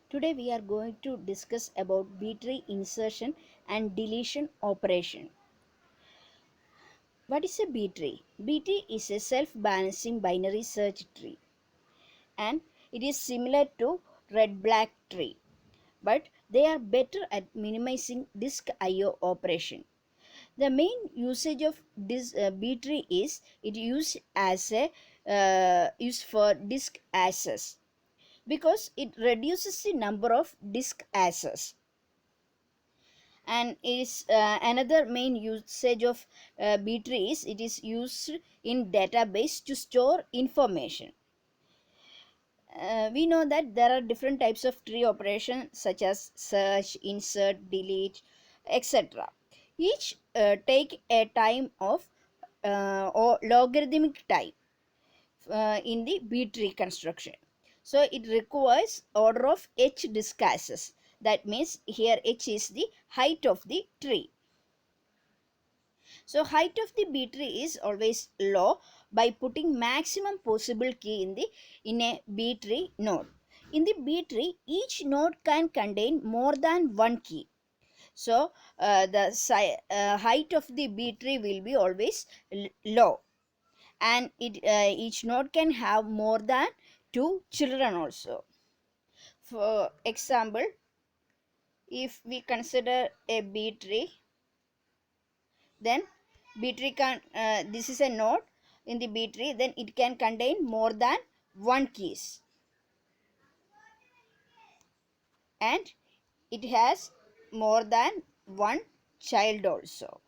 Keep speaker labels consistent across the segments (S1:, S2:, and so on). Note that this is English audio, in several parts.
S1: Today we are going to discuss about B-tree insertion and deletion operation. What is a B-tree? B-tree is a self-balancing binary search tree and it is similar to red-black tree, but they are better at minimizing disk I/O operation. The main usage of this B-tree is it used for disk access because it reduces the number of disk access, and is another main usage of B-tree is it is used in database to store information. We know that there are different types of tree operation such as search, insert, delete, etc. Each take a time of or logarithmic time in the B-tree construction. So it requires order of h disk access. That means here h is the height of the tree. So height of the B-tree is always low by putting maximum possible key in a B-tree node. In the B-tree, each node can contain more than one key. So the height of the B-tree will be always low, and each node can have more than two children also. For example, if we consider a B-tree, then B-tree can this is a node in the B-tree, then it can contain more than one keys, and it has more than one child also.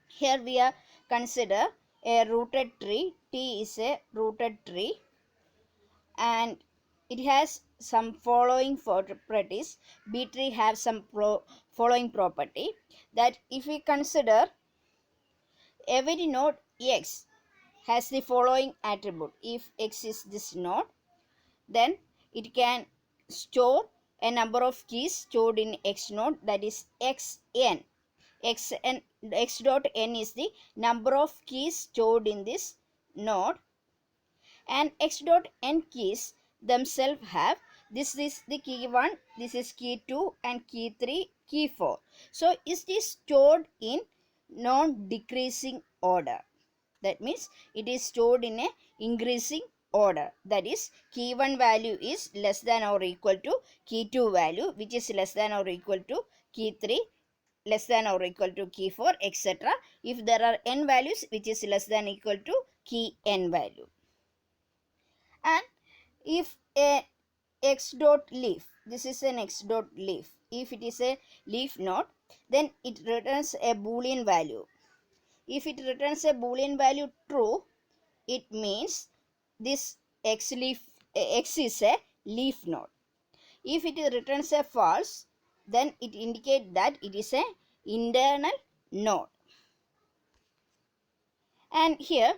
S1: Here we are consider a rooted tree. T is a rooted tree and it has some following properties. B-tree have some following property, that if we consider every node X has the following attribute. If X is this node, then it can store a number of keys stored in X node, that is Xn. X dot n is the number of keys stored in this node, and X dot n keys themselves have, this is the key 1, this is key 2, and key 3, key 4. So it is stored in non-decreasing order. That means it is stored in a increasing order. That is, key 1 value is less than or equal to key 2 value, which is less than or equal to key 3, less than or equal to key 4, etc. If there are n values, which is less than or equal to key n value. And if a x dot leaf, this is an x dot leaf, if it is a leaf node, then it returns a boolean value. If it returns a boolean value true, it means this x is a leaf node. If it returns a false, then it indicates that it is a internal node. And here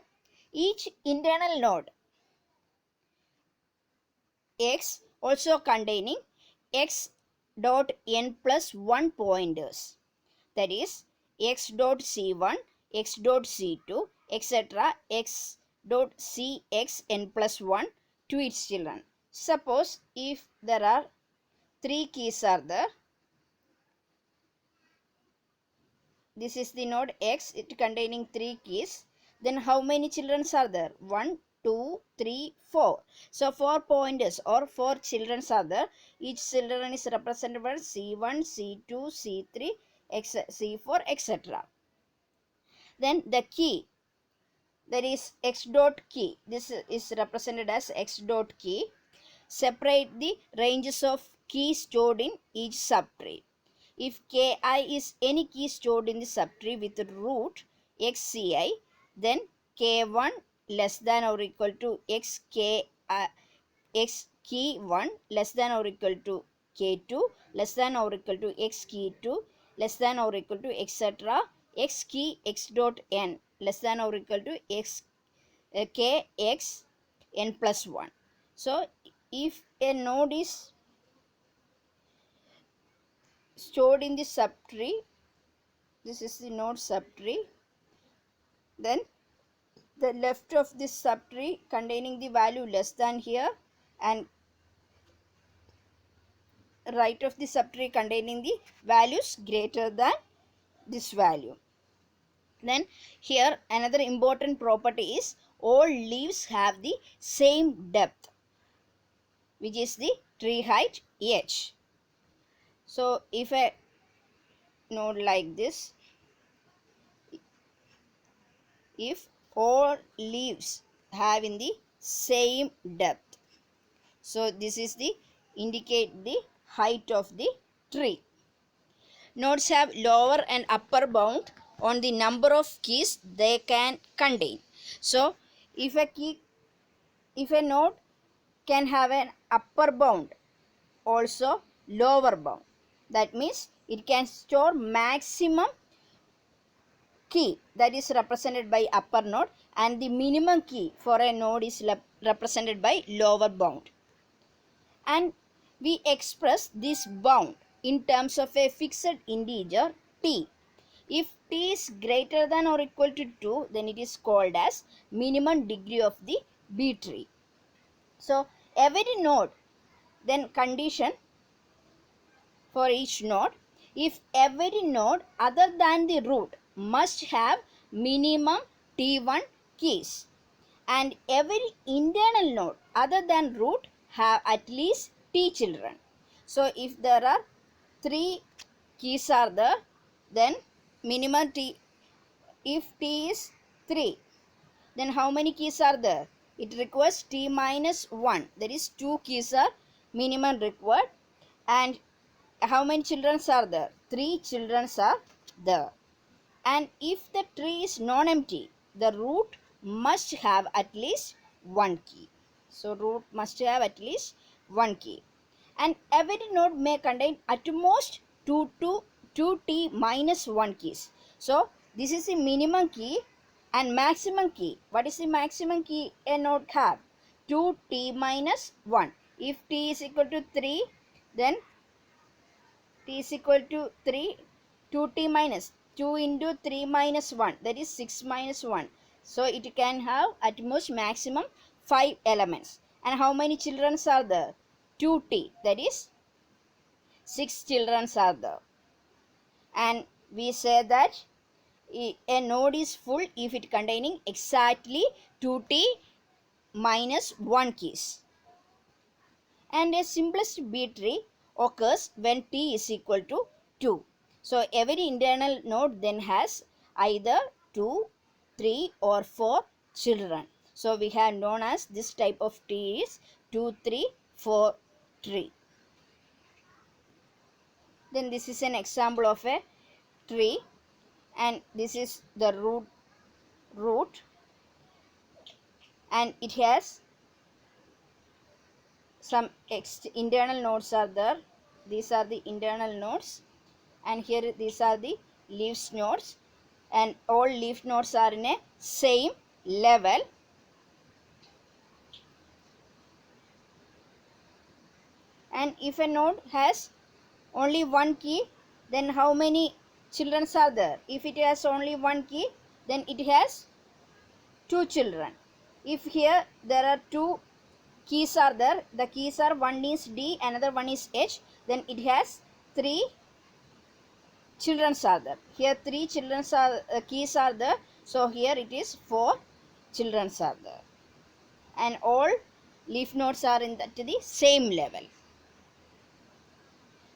S1: each internal node X also containing X dot n plus 1 pointers, that is X dot C1, X dot C2, etc. X dot Cxn plus 1 to its children. Suppose if there are 3 keys are there, this is the node X, it containing 3 keys, then how many children are there? 1, 2, 3, 4. So 4 pointers or 4 children are there. Each children is represented by C1, C2, C3, C4, etc. Then the key, that is X dot key, this is represented as X dot key, separate the ranges of keys stored in each subtree. If ki is any key stored in the subtree with root xci, then k1 less than or equal to x key 1 less than or equal to k2 less than or equal to x key 2 less than or equal to etc. x key x dot n less than or equal to x k x n plus 1. So if a node is stored in the subtree, this is the node subtree, then the left of this subtree containing the value less than here, and right of the subtree containing the values greater than this value. Then here another important property is all leaves have the same depth, which is the tree height h. So if I node like this, if all leaves have in the same depth, so this is the indicate the height of the tree. Nodes have lower and upper bound on the number of keys they can contain. So if a node can have an upper bound, also lower bound, that means it can store maximum key, that is represented by upper node, and the minimum key for a node is represented by lower bound. And we express this bound in terms of a fixed integer t. If t is greater than or equal to 2, then it is called as minimum degree of the B tree. So every node, then condition for each node, if every node other than the root must have minimum t1 keys, and every internal node other than root have at least t children. So if there are 3 keys are there, then minimum t, if t is 3, then how many keys are there? It requires t minus 1, that is 2 keys are minimum required. And how many children are there? 3 children are there. And if the tree is non-empty, the root must have at least 1 key. So root must have at least 1 key. And every node may contain at most 2t minus 1 keys. So this is the minimum key and maximum key. What is the maximum key a node have? 2t minus 1. If t is equal to 3, then t is equal to 3, 2t minus 2 into 3 minus 1, that is 6 minus 1. So it can have at most maximum 5 elements. And how many children are there? 2t, that is 6 children are there. And we say that a node is full if it containing exactly 2t minus 1 keys. And a simplest B tree occurs when t is equal to 2. So every internal node then has either 2, 3 or 4 children. So we have known as this type of tree is 2, 3, 4 tree. Then this is an example of a tree, and this is the root, and it has some internal nodes are there. These are the internal nodes, and here these are the leaves nodes, and all leaf nodes are in a same level. And if a node has only 1 key, then how many children are there? If it has only 1 key, then it has 2 children. If here there are 2 keys are there, the keys are one is D, another one is H, then it has 3 children are there. Here 3 children are keys are there, so here it is 4 children are there. And all leaf nodes are in the same level.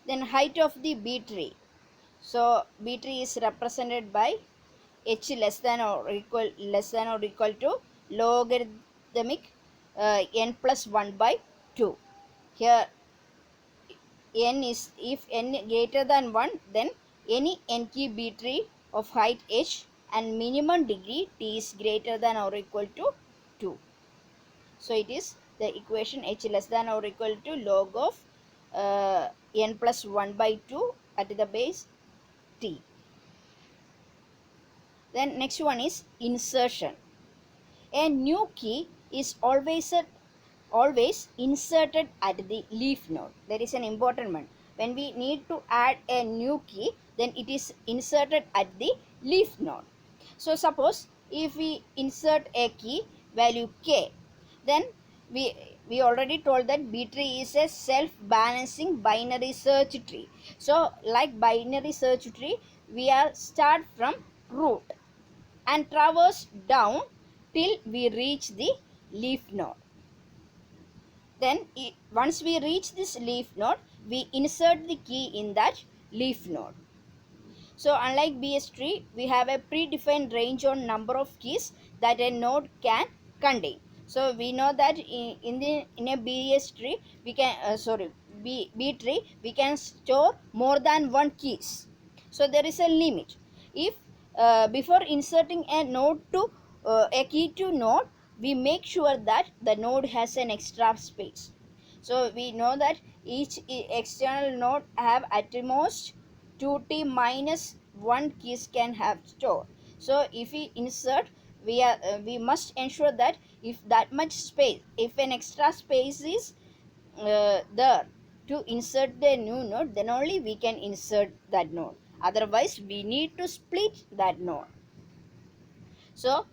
S1: Then height of the B tree. So B tree is represented by h less than or equal to logarithmic n plus 1 by 2. Here n is, if n greater than 1, then any n key B tree of height h and minimum degree t is greater than or equal to 2. So it is the equation h less than or equal to log of n plus 1 by 2 at the base t. Then next one is insertion. A new key is always inserted at the leaf node. There is an important one. When we need to add a new key, then it is inserted at the leaf node. So suppose if we insert a key value k, then we already told that B tree is a self-balancing binary search tree. So like binary search tree, we are start from root and traverse down till we reach the leaf node. Then once we reach this leaf node, we insert the key in that leaf node. So unlike BS tree, we have a predefined range on number of keys that a node can contain. So we know that in a BS tree we can B tree we can store more than one keys. So there is a limit. If before inserting a node to a key to node, we make sure that the node has an extra space. So we know that each external node have at most 2t minus 1 keys can have store. So if we insert, we must ensure that if that much space, if an extra space is there to insert the new node, then only we can insert that node. Otherwise we need to split that node. So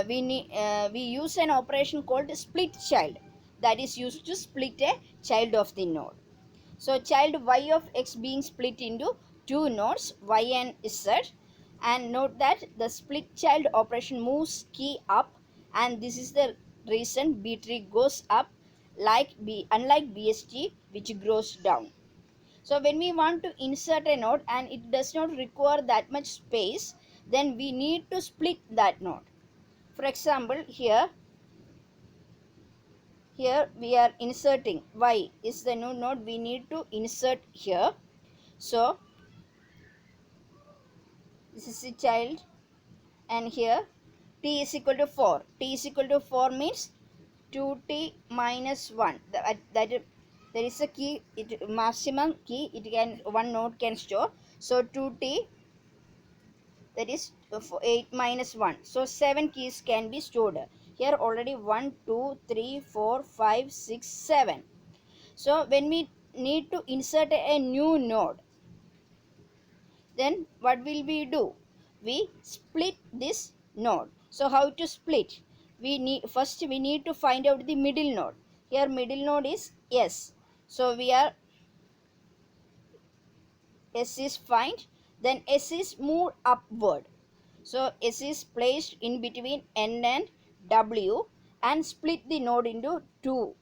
S1: we use an operation called split child, that is used to split a child of the node. So child y of x being split into two nodes y and z, and note that the split child operation moves key up, and this is the reason B tree goes up unlike BST which grows down. So when we want to insert a node and it does not require that much space, then we need to split that node. For example, here we are inserting y is the new node we need to insert here. So this is the child, and here t is equal to 4. T is equal to 4 means 2t minus 1. There is a key, maximum key it can one node can store. So 2t, that is 8 minus 1. So 7 keys can be stored. Here already 1, 2, 3, 4, 5, 6, 7. So when we need to insert a new node, then what will we do? We split this node. So how to split? We need to find out the middle node. Here middle node is S. So we are S is find, then S is moved upward. So S is placed in between N and W and split the node into two.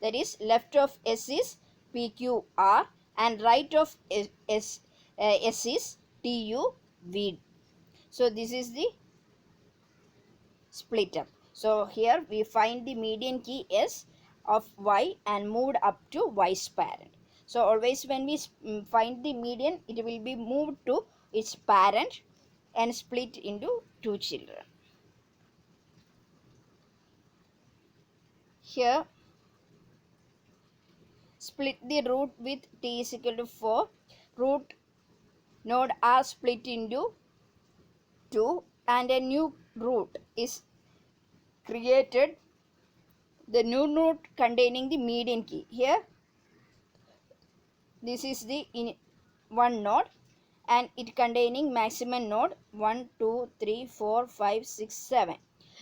S1: That is left of S is PQR and right of S is TUV. So this is the split up. So here we find the median key S of Y and moved up to Y's parent. So always when we find the median, it will be moved to its parent and split into two children. Here split the root with t is equal to 4. Root node are split into 2 and a new root is created, the new node containing the median key. Here this is the one node and it containing maximum node 1, 2, 3, 4, 5, 6, 7.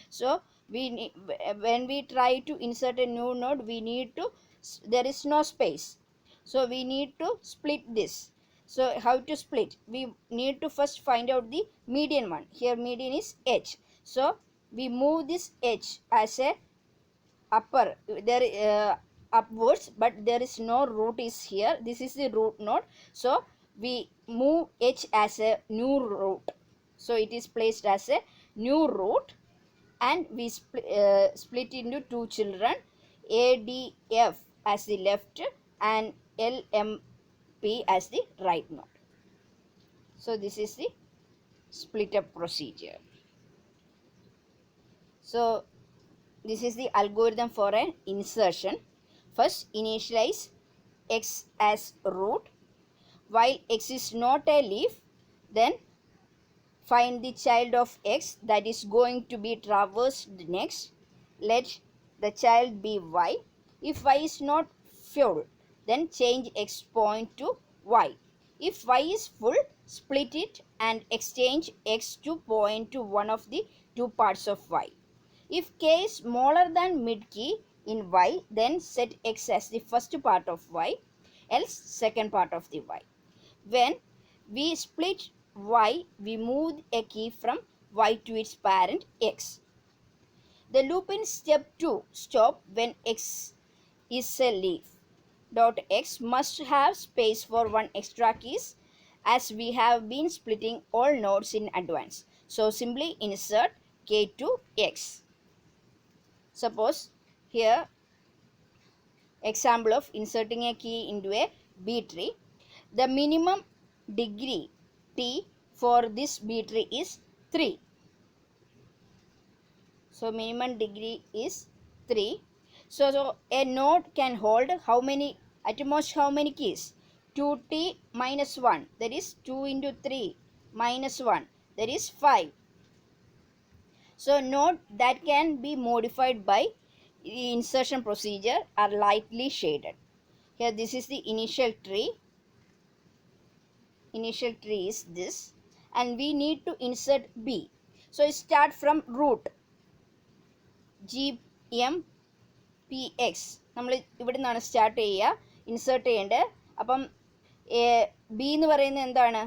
S1: So when we try to insert a new node, we need to, there is no space, so we need to split this. So how to split? We need to first find out the median one. Here median is H. So we move this H as a upper, upwards, but there is no root is here. This is the root node. So we move H as a new root. So it is placed as a new root, and we split into two children, ADF as the left and LMP as the right node. So this is the split up procedure. So this is the algorithm for an insertion. First initialize x as root. While x is not a leaf, then find the child of x that is going to be traversed next. Let the child be y. If y is not full, then change x point to y. If y is full, split it and exchange x to point to one of the two parts of y. If k is smaller than mid key, in y, then set x as the first part of y, else second part of the y. When we split y, we move a key from y to its parent x. The loop in step 2 stop when x is a leaf. Dot x must have space for one extra keys as we have been splitting all nodes in advance. So simply insert k to x. Suppose here example of inserting a key into a B tree. The minimum degree t for this B tree is 3. So minimum degree is 3. So a node can hold how many, at most how many keys? 2t minus 1, that is 2 into 3 minus 1, that is 5. So node that can be modified by the insertion procedure are lightly shaded. Here this is the initial tree. Initial tree is this, and we need to insert B. So start from root GM PX. നമ്മൾ ഇവിടെ നിന്നാണ് start ചെയ്യുക, insert ചെയ്യേണ്ടത്. അപ്പം B എന്ന് പറയുന്നത് എന്താണ്?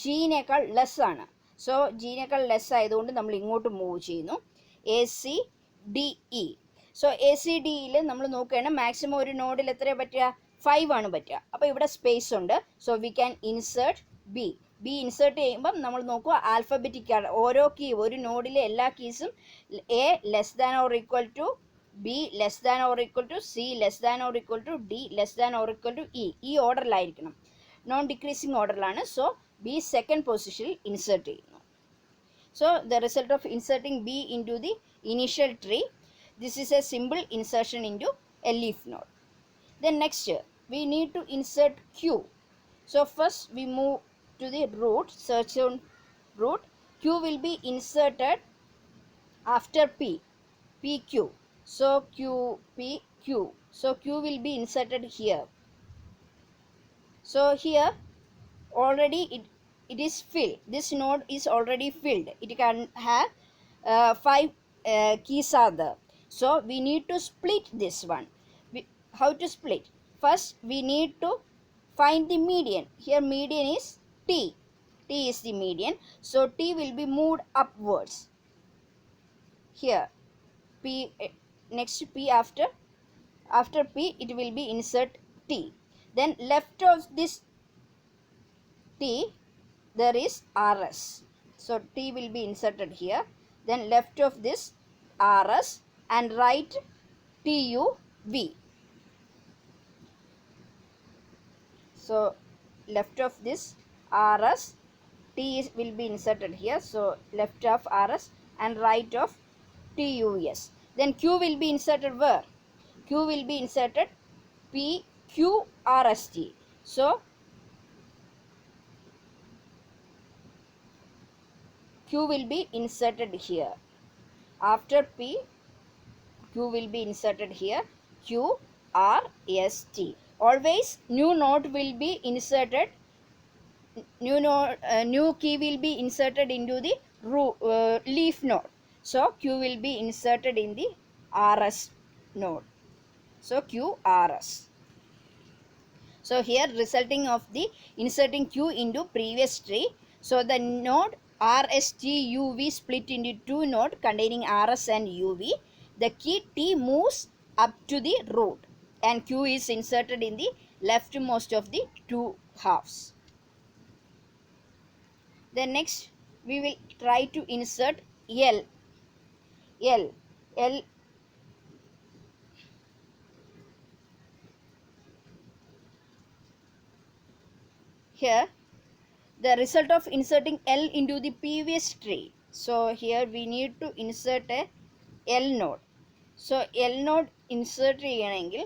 S1: ജിനേക്കാൾ less ആണ്. സോ ജിനേക്കാൾ ലെസ് ആയതുകൊണ്ട് നമ്മൾ ഇങ്ങോട്ട് മൂവ് ചെയ്യുന്നു. ACDE. സോ ACDEയിൽ നമ്മൾ നോക്കുകയാണ് മാക്സിമം ഒരു നോഡിൽ എത്രയാണ് പറ്റുക? 5 ആണ് പറ്റുക. അപ്പോൾ ഇവിടെ സ്പേസ് ഉണ്ട്. So we can insert B. B insert ചെയ്യുമ്പം നമ്മൾ നോക്കുക ആൽഫബറ്റിക് ആണ്. ഓരോ കീ, ഒരു നോഡിലെ എല്ലാ കീസും A less than or equal to B less than or equal to C less than or equal to D less than or equal to E. ഈ ഓർഡറിലായിരിക്കണം, നോൺ ഡിക്രീസിങ് ഓർഡറിലാണ്. സോ B സെക്കൻഡ് പൊസിഷനിൽ insert ചെയ്യുന്നു. So the result of inserting B into the initial tree, this is a simple insertion into a leaf node. Then next we need to insert Q. So first we move to the root, search on root. Q will be inserted after P, PQ. So Q, P, Q. So Q will be inserted here. So here already it is filled. This node is already filled. It can have 5 keys are there. So we need to split this one. How to split? First we need to find the median. Here median is T. T is the median. So T will be moved upwards. Here P, next P, after P it will be insert T. Then left of this T there is RS. So T will be inserted here. Then left of this RS and right TUV. So left of this RS, T will be inserted here. So left of RS and right of TUS. Then Q will be inserted where? Q will be inserted PQRST. So Q will be inserted here. After P, Q will be inserted here. QRST. Always new node will be inserted. New key will be inserted into the leaf node. So Q will be inserted in the RS node. So QRS. So here resulting of the inserting Q into previous tree. So the node RSTUV split into 2 nodes containing RS and UV. The key T moves up to the root and Q is inserted in the leftmost of the 2 halves. Then next we will try to insert L. Here the result of inserting L into the previous tree. So here we need to insert a L node. So L node insert ചെയ്യണമെങ്കിൽ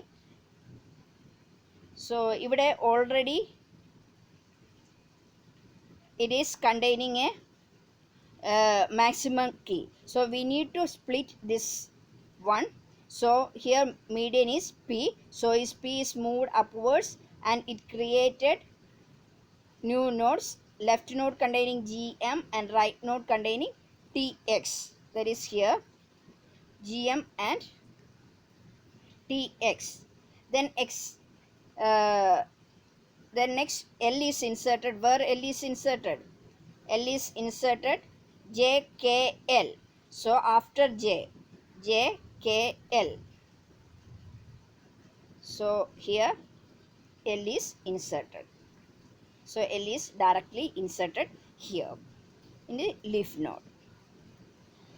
S1: so ഇവിടെ already it is containing a maximum key. So we need to split this one. So here median is P. So is P is moved upwards and it created new nodes, left node containing GM and right node containing TX. That is here GM and Tx. Then X. Then next L is inserted. Where L is inserted? L is inserted JKL. So after J, JKL. So here L is inserted. So L is directly inserted here in the leaf node.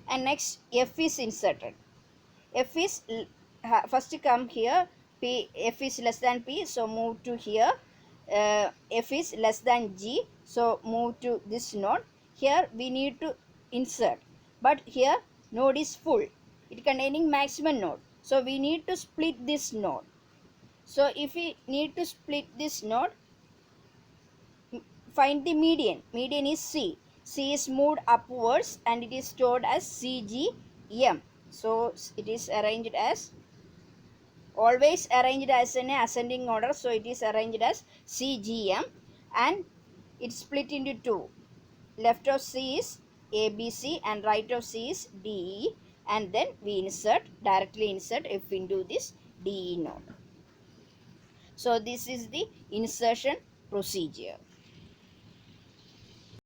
S1: And next F is inserted. F is first come here. P, F is less than P, so move to here. F is less than G, so move to this node. Here we need to insert, but here node is full, it containing maximum node, so we need to split this node. So if we need to split this node, find the median. Median is C. C is moved upwards and it is stored as CGM. So it is arranged as, always arranged as in ascending order, so it is arranged as CGM, and it's split into two. Left of C is ABC and right of C is DE, and then we insert, directly insert F into this DE node. So this is the insertion procedure.